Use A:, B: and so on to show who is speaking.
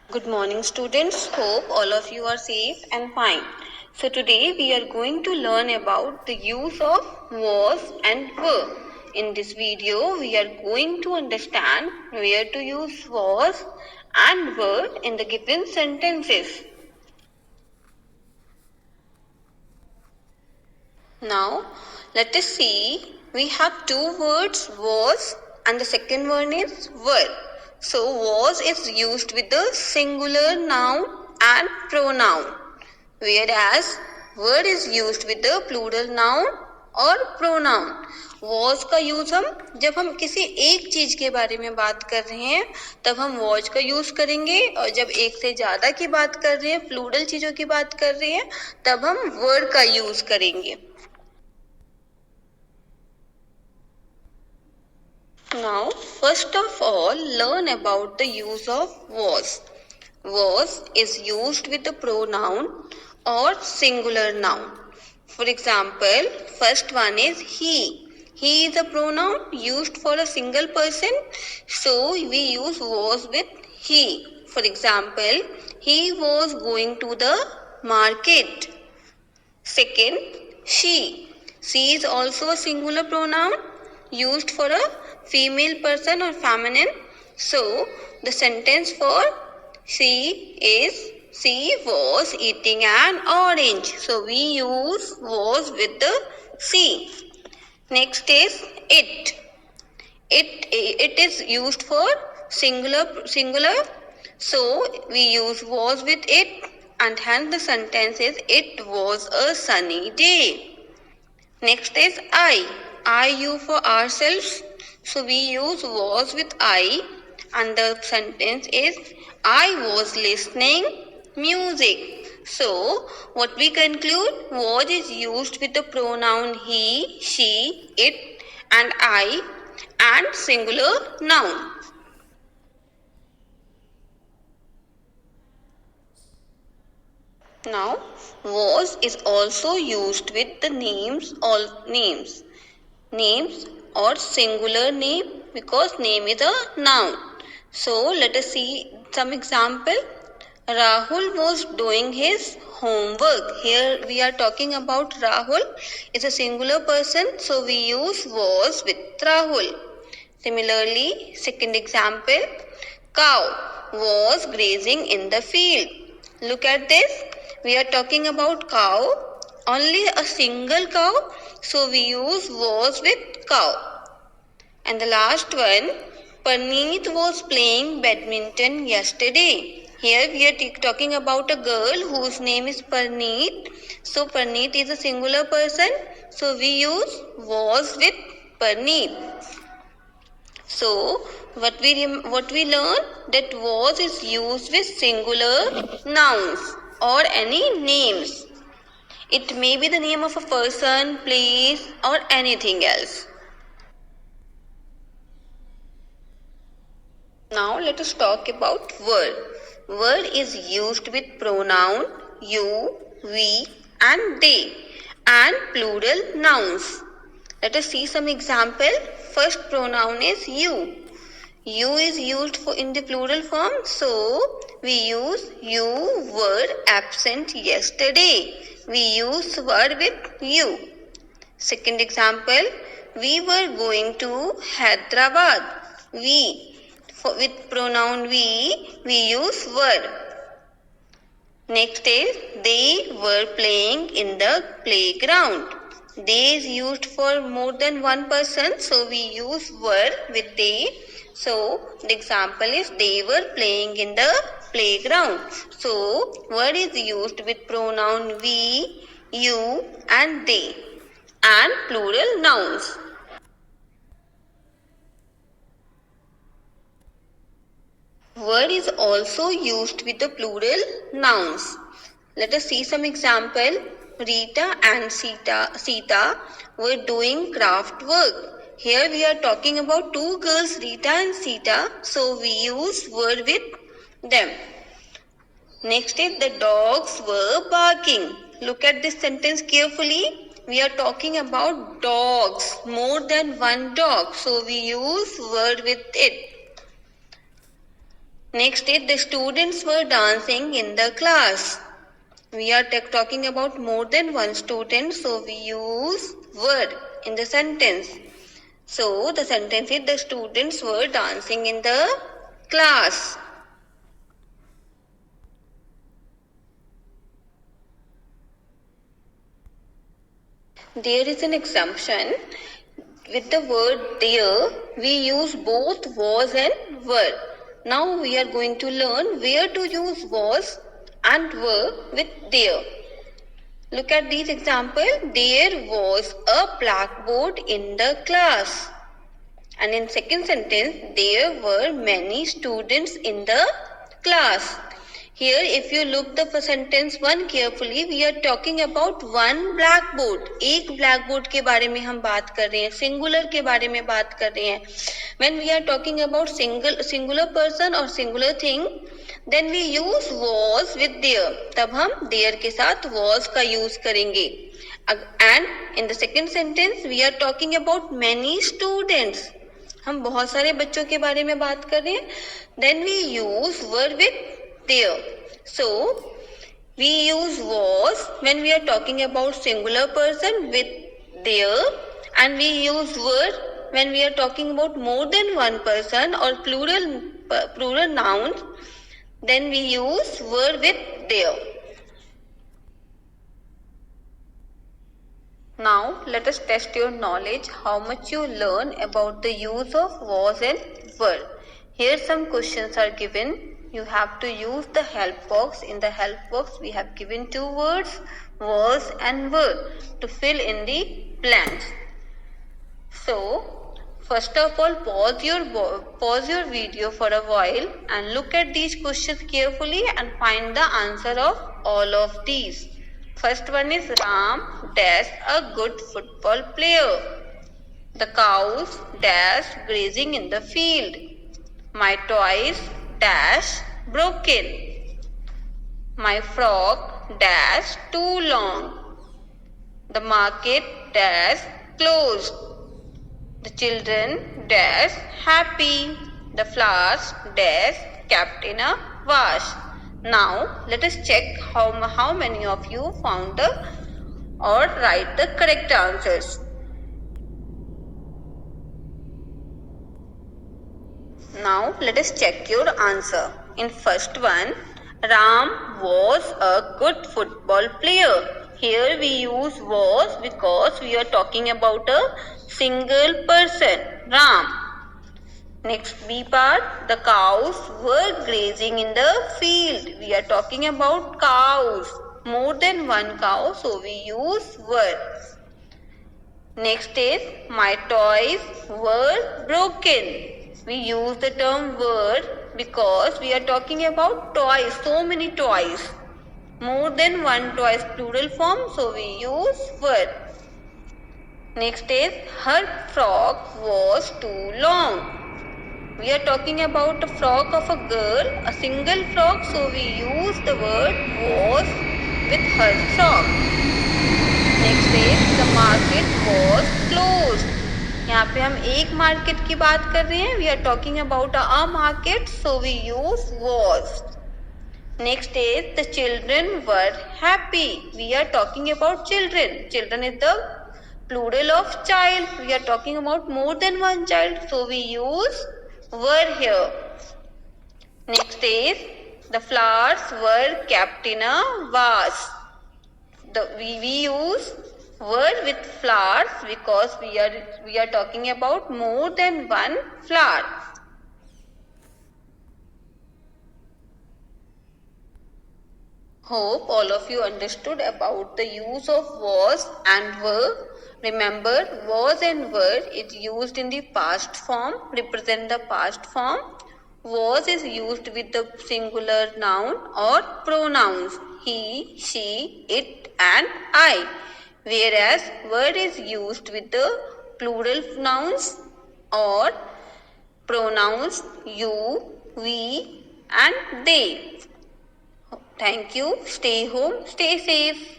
A: Good morning, students. Hope all of you are safe and fine. So today we are going to learn about the use of was and were. In this video, we are going to understand where to use was and were in the given sentences. Now, let us see. We have two words, was, and the second one is were. So, was is used with the singular noun and pronoun, whereas were is used with the plural noun और pronoun. Was का use जब हम किसी एक चीज के बारे में बात कर रहे हैं तब हम वॉज का यूज करेंगे, और जब एक से ज्यादा की बात कर रहे हैं, प्लूरल चीजों की बात कर रहे हैं, तब हम वर का यूज करेंगे. Now, first of all, learn about the use of was. Was is used with the pronoun or singular noun. For example, first one is he. He is a pronoun used for a single person, so we use was with he. For example, he was going to the market. Second, she. She is also a singular pronoun used for a female person or feminine. So, the sentence for she is she was eating an orange. So, we use was with the she. Next is it. It is used for singular. So, we use was with it, and hence the sentence is it was a sunny day. Next is I, you for ourselves. So we use was with I, and the sentence is I was listening music. So what we conclude, was is used with the pronoun he, she, it and I and singular noun. Now, was is also used with the names or singular name, because name is a noun. So, let us see some example. Rahul was doing his homework. Here we are talking about Rahul. It's a singular person, so we use was with Rahul. Similarly, second example, cow was grazing in the field. Look at this. We are talking about cow, only a single cow, so we use was with cow. And the last one, Parneet was playing badminton yesterday. Here we are talking about a girl whose name is Parneet. So Parneet is a singular person, so we use was with Parneet. So what we learn, that was is used with singular nouns or any names. It may be the name of a person, place or anything else. Now let us talk about were. Were is used with pronoun you, we and they and plural nouns. Let us see some example. First pronoun is you. You is used for in the plural form, so we use you were absent yesterday. We use were with you. Second example, we were going to Hyderabad. With pronoun we use were. Next is they were playing in the playground. They is used for more than one person, so we use were with they. So the example is they were playing in the playground. So were is used with pronoun we, you and they and plural nouns. Were is also used with the plural nouns. Let us see some example. Rita and Sita were doing craft work. Here we are talking about two girls, Rita and Sita, so we use were with them. Next is the dogs were barking. Look at this sentence carefully. We are talking about dogs, more than one dog, so we use were with it. Next is the students were dancing in the class. We are talking about more than one student, so we use were in the sentence. So the sentence is the students were dancing in the class. There is an exemption. With the word there, we use both was and were. Now we are going to learn where to use was and were with there. Look at these examples. There was a blackboard in the class. And in second sentence, there were many students in the class. Here, if you look the sentence one carefully, we are talking about one blackboard. एक blackboard के बारे में हम बात कर रहे हैं, singular के बारे में बात कर रहे हैं. When we are talking about singular person or singular thing, then we use was with there. तब हम there के साथ was का use करेंगे. And in the second sentence, we are talking about many students. हम बहुत सारे बच्चों के बारे में बात कर रहे हैं. Then we use were with there. So we use was when we are talking about singular person with there, and we use were when we are talking about more than one person or plural nouns. Then we use were with there. Now let us test your knowledge, how much you learn about the use of was and were. Here some questions are given. You have to use the help box. In the help box we have given two words, was and were, to fill in the blanks. So first of all, pause your video for a while and look at these questions carefully and find the answer of all of these. First one is Ram dash a good football player. The cows dash grazing in the field. My toys dash broken. My frock dash too long. The market dash closed. The children dash happy. The flowers dash kept in a vase. Now let us check how many of you found or write the correct answers. Now let us check your answer. In first one, Ram was a good football player. Here we use was because we are talking about a single person, Ram. Next B part, the cows were grazing in the field. We are talking about cows, more than one cow, so we use were. Next is, my toys were broken. We use the term were because we are talking about toys, so many toys. More than one toys, plural form, so we use were. Next is, her frock was too long. We are talking about a frock of a girl, a single frock, so we use the word was with her frock. Next is, the market was closed. यहाँ पे हम एक market की बात कर रहे हैं. We are talking about a market, so we use was. Next is, the children were happy. We are talking about children. Children is the plural of child. We are talking about more than one child, so we use were here. Next is, the flowers were kept in a vase. We use were with flowers because we are talking about more than one flower. Hope all of you understood about the use of was and were. Remember, was and were is used in the past form, represent the past form. Was is used with the singular noun or pronouns he, she, it and I. Whereas were is used with the plural nouns or pronouns you, we and they. Thank you. Stay home, stay safe.